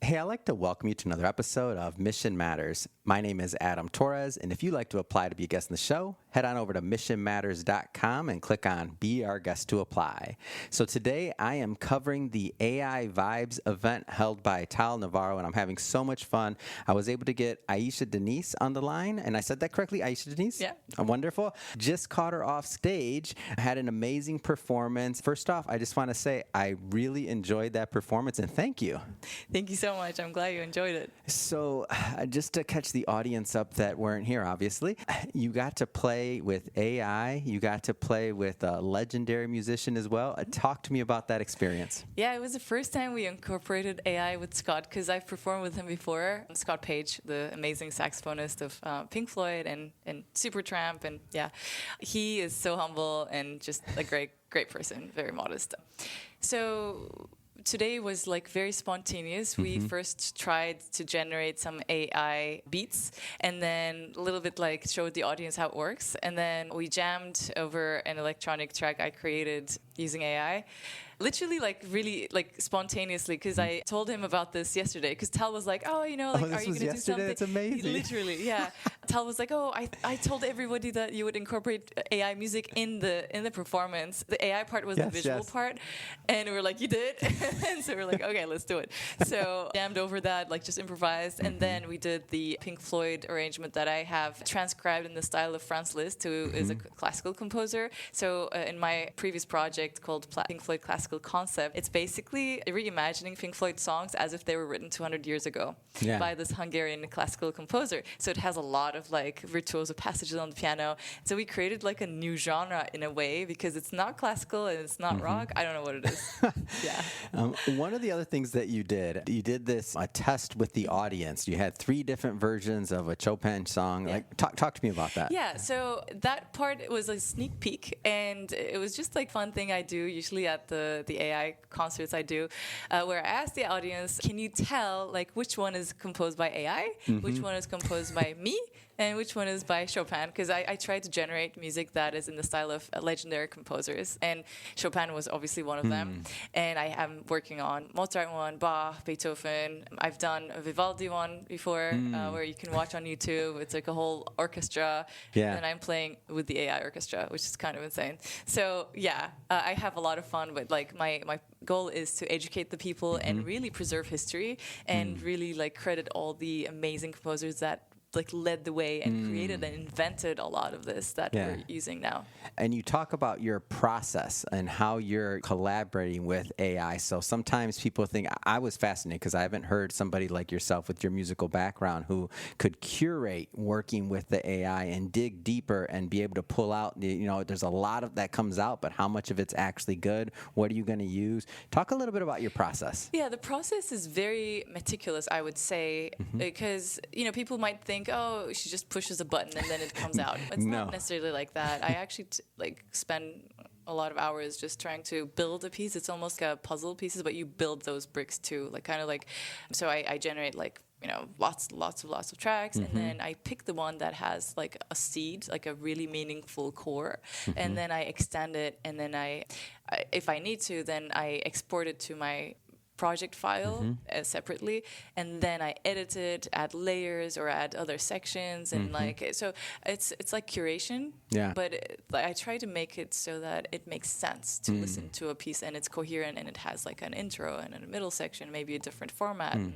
Hey, I'd like to welcome you to another episode of Mission Matters. My name is Adam Torres, and if you'd like to apply to be a guest in the show, head on over to missionmatters.com and click on Be Our Guest to Apply. So today I am covering the AI Vibes event held by Tal Navarro, and I'm having so much fun. I was able to get AyseDeniz on the line, and I said that correctly, AyseDeniz? Yeah. Wonderful. Just caught her off stage, had an amazing performance. First off, I just want to say I really enjoyed that performance, and thank you. Thank you so much. I'm glad you enjoyed it. So just to catch the audience up that weren't here, obviously, you got to play with AI. You got to play with a legendary musician as well. Talk to me about that experience. Yeah, it was the first time we incorporated AI with Scott because I've performed with him before. Scott Page, the amazing saxophonist of Pink Floyd and Supertramp. And yeah, he is so humble and just a great person, very modest. So today was like very spontaneous. We first tried to generate some AI beats and then a little bit like showed the audience how it works. And then we jammed over an electronic track I created using AI. Literally, like, really, like, spontaneously, because I told him about this yesterday, because Tal was like, oh, you know, like, are you going to do something? It's amazing. Literally, yeah. Tal was like, oh, I told everybody that you would incorporate AI music in the performance. The AI part was the visual part, and we were like, you did? And so we were like, okay, let's do it. So jammed over that, like, just improvised, and then we did the Pink Floyd arrangement that I have transcribed in the style of Franz Liszt, who is a classical composer. So in my previous project called Pink Floyd Classical Concept, it's basically reimagining Pink Floyd songs as if they were written 200 years ago by this Hungarian classical composer. So it has a lot of like virtuoso passages on the piano. So we created like a new genre in a way because it's not classical and it's not rock. I don't know what it is. Yeah. One of the other things that you did this a test with the audience. You had 3 different versions of a Chopin song. Yeah. Like talk to me about that. Yeah. So that part was a sneak peek, and it was just like fun thing I do usually at the AI concerts I do, where I ask the audience, can you tell like which one is composed by AI, which one is composed by me, and which one is by Chopin? Because I try to generate music that is in the style of legendary composers, and Chopin was obviously one of them. And I am working on Mozart one, Bach, Beethoven. I've done a Vivaldi one before, where you can watch on YouTube. It's like a whole orchestra, and I'm playing with the AI orchestra, which is kind of insane. So yeah, I have a lot of fun, but like my goal is to educate the people and really preserve history and really like credit all the amazing composers that like led the way and created and invented a lot of this that we're using now. And you talk about your process and how you're collaborating with AI. So sometimes people think, I was fascinated because I haven't heard somebody like yourself with your musical background who could curate working with the AI and dig deeper and be able to pull out, you know, there's a lot of that comes out, but how much of it's actually good? What are you going to use? Talk a little bit about your process. Yeah, the process is very meticulous, I would say, because, you know, people might think, oh, she just pushes a button and then it comes out. It's not necessarily like that. I actually spend a lot of hours just trying to build a piece. It's almost like a puzzle pieces, but you build those bricks too. Like kind of like, so I generate like, you know, lots of tracks, and then I pick the one that has like a seed, like a really meaningful core, and then I extend it, and then I if I need to, then I export it to my project file separately, and then I edit it, add layers or add other sections, and like so it's like curation. Yeah. But I try to make it so that it makes sense to listen to a piece and it's coherent and it has like an intro and a middle section, maybe a different format. And,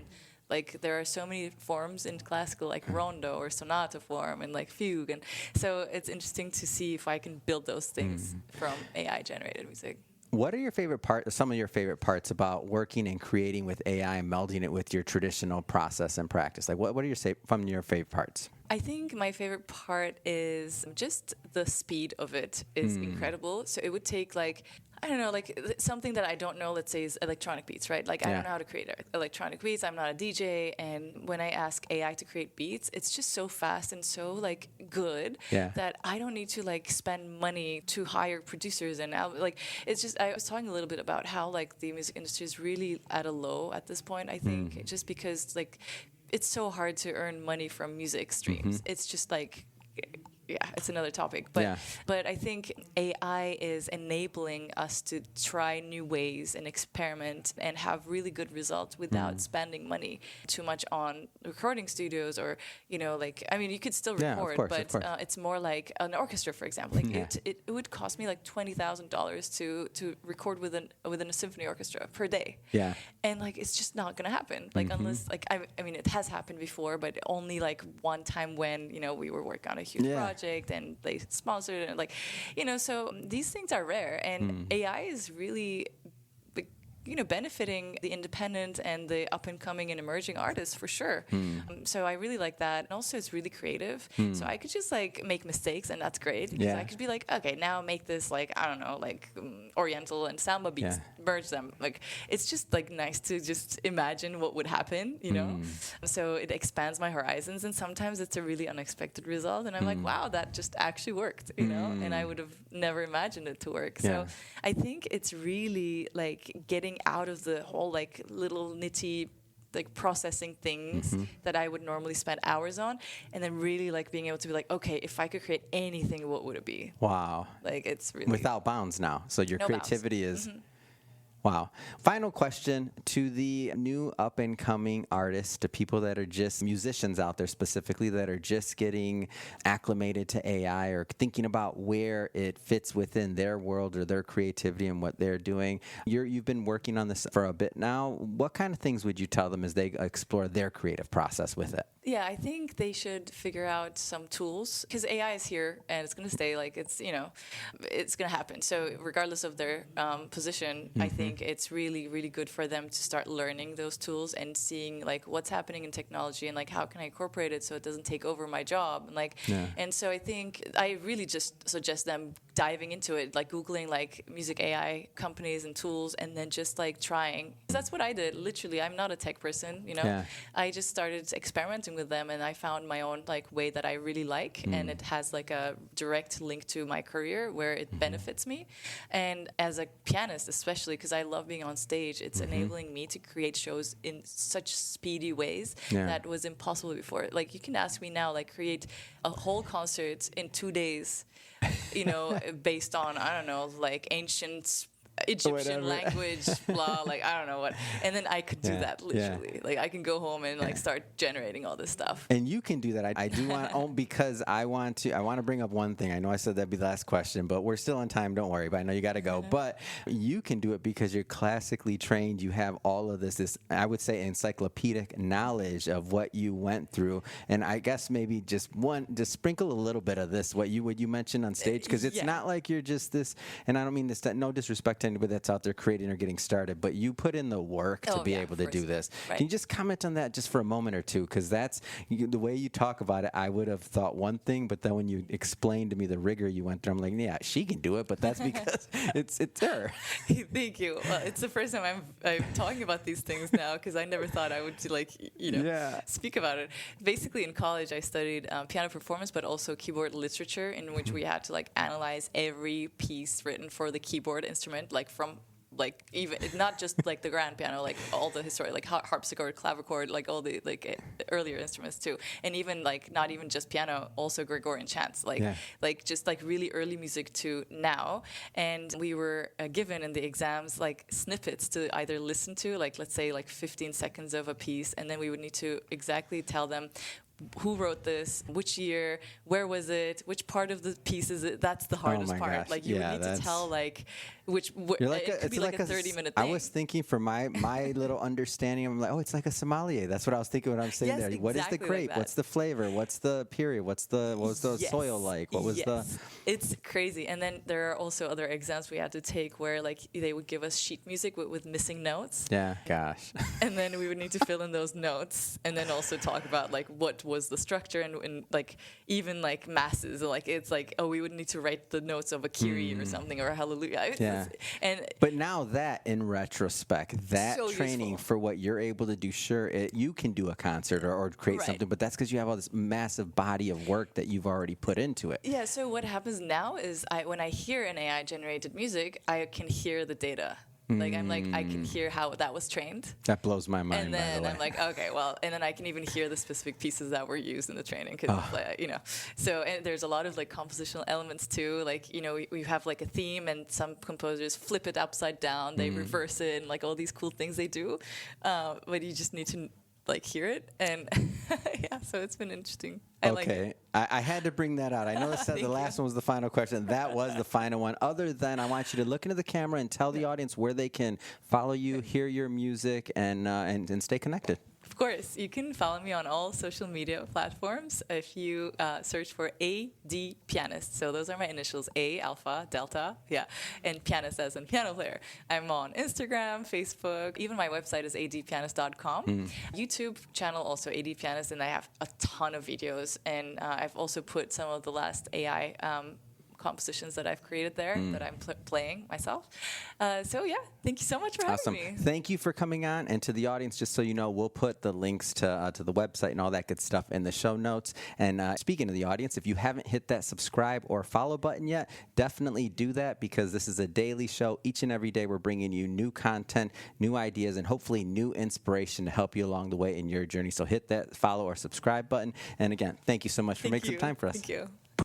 like there are so many forms in classical, like rondo or sonata form and like fugue, and so it's interesting to see if I can build those things from AI generated music. What are your favorite some of your favorite parts about working and creating with AI and melding it with your traditional process and practice? Like what are some of your favorite parts? I think my favorite part is just the speed of it is incredible. So it would take like, I don't know, like something that I don't know, let's say is electronic beats, right? Like I don't know how to create electronic beats. I'm not a DJ. And when I ask AI to create beats, it's just so fast and so like good that I don't need to like spend money to hire producers. And like, it's just, I was talking a little bit about how like the music industry is really at a low at this point, I think, just because like, it's so hard to earn money from music streams. It's just like it's another topic. But Yeah. but I think AI is enabling us to try new ways and experiment and have really good results without spending money too much on recording studios, or like, I mean, you could still Yeah, of record, course, but of course. it's more like an orchestra, for example. Like Yeah. it would cost me like $20,000 to record within a symphony orchestra per day. Yeah. And like, it's just not gonna happen. Like, unless, like, I mean, it has happened before, but only like one time when we were working on a huge project and they sponsored it, and like, so these things are rare, and AI is really benefiting the independent and the up and coming and emerging artists for sure. So I really like that. And also it's really creative. So I could just like make mistakes, and that's great. Because I could be like, okay, now make this like, I don't know, like Oriental and Samba beats, merge them. Like, it's just like nice to just imagine what would happen, So it expands my horizons, and sometimes it's a really unexpected result. And I'm like, wow, that just actually worked, and I would have never imagined it to work. So I think it's really like getting out of the whole like little nitty like processing things that I would normally spend hours on, and then really like being able to be like, okay, if I could create anything, what would it be? Wow. Like, it's really Without bounds now. So your no creativity bounds. is... Wow. Final question to the new up-and-coming artists, to people that are just musicians out there specifically that are just getting acclimated to AI or thinking about where it fits within their world or their creativity and what they're doing. You've been working on this for a bit now. What kind of things would you tell them as they explore their creative process with it? Yeah, I think they should figure out some tools, because AI is here and it's going to stay. Like, it's it's going to happen. So regardless of their position, I think it's really, really good for them to start learning those tools and seeing like what's happening in technology, and like how can I incorporate it so it doesn't take over my job, and like and so I think I really just suggest them diving into it, like Googling like music AI companies and tools, and then just like trying. 'Cause that's what I did. Literally, I'm not a tech person, I just started experimenting with them, and I found my own like way that I really like, and it has like a direct link to my career where it benefits me. And as a pianist, especially because I love being on stage, it's enabling me to create shows in such speedy ways that was impossible before. Like, you can ask me now, like, create a whole concert in 2 days, based on, I don't know, like ancient Egyptian language, blah, like, I don't know what. And then I could do that literally. Like, I can go home and like start generating all this stuff. And you can do that. I do want, because I want to bring up one thing. I know I said that'd be the last question, but we're still on time. Don't worry, but I know you got to go. But you can do it because you're classically trained. You have all of this, I would say, encyclopedic knowledge of what you went through. And I guess maybe just sprinkle a little bit of this, what you mentioned on stage, because it's not like you're just this, and I don't mean this, no disrespect to anybody that's out there creating or getting started, but you put in the work to be able to do this. Right. Can you just comment on that just for a moment or two? Because that's the way you talk about it. I would have thought one thing, but then when you explained to me the rigor you went through, I'm like, yeah, she can do it, but that's because it's her. Thank you. Well, it's the first time I'm talking about these things now, because I never thought I would speak about it. Basically, in college, I studied piano performance, but also keyboard literature, in which we had to like analyze every piece written for the keyboard instrument, like from like even not just like the grand piano, like all the historic, like harpsichord, clavichord, like all the like earlier instruments too, and even like not even just piano, also Gregorian chants, like just like really early music to now. And we were given in the exams like snippets to either listen to, like let's say like 15 seconds of a piece, and then we would need to exactly tell them who wrote this, which year, where was it, which part of the piece is it. That's the hardest part. Gosh. Like, you would need to tell like it could be like a 30-minute thing. I was thinking, for my little understanding, I'm like, oh, it's like a sommelier. That's what I was thinking when I was saying there. Exactly, what is the grape? like what's the flavor? What's the period? what was the soil like? What was the... It's crazy. And then there are also other exams we had to take where like they would give us sheet music with missing notes. Yeah, gosh. And then we would need to fill in those notes, and then also talk about like what was the structure, and like even like masses, like it's like, oh, we would need to write the notes of a Kyrie or something, or a Hallelujah. But now that, in retrospect, that so training useful. for what you're able to do, sure, you can do a concert or create something, but that's because you have all this massive body of work that you've already put into it. Yeah, so what happens now is when I hear an AI-generated music, I can hear the data. Like I'm like I can hear how that was trained. That blows my mind. And by the then way. I'm like, okay, well, and then I can even hear the specific pieces that were used in the training, cause you know. So and there's a lot of like compositional elements too. Like you know, we have like a theme, and some composers flip it upside down, they reverse it, and like all these cool things they do. But you just need to like hear it, and yeah. So it's been interesting. I like Okay, it. I had to bring that out. I know that said the last one was the final question. That was the final one. Other than, I want you to look into the camera and tell the audience where they can follow you, hear your music, and stay connected. Of course, you can follow me on all social media platforms if you search for AD Pianist. So those are my initials, A, Alpha, Delta, yeah, and pianist as in piano player. I'm on Instagram, Facebook, even my website is adpianist.com. YouTube channel also AD Pianist, and I have a ton of videos, and I've also put some of the last AI compositions that I've created there that I'm playing myself. So yeah, thank you so much for having me. Thank you for coming on, and to the audience, just so you know, we'll put the links to the website and all that good stuff in the show notes. And speaking to the audience, if you haven't hit that subscribe or follow button yet, definitely do that, because this is a daily show. Each and every day we're bringing you new content, new ideas, and hopefully new inspiration to help you along the way in your journey. So hit that follow or subscribe button. And again, thank you so much for making some time for us. Thank you.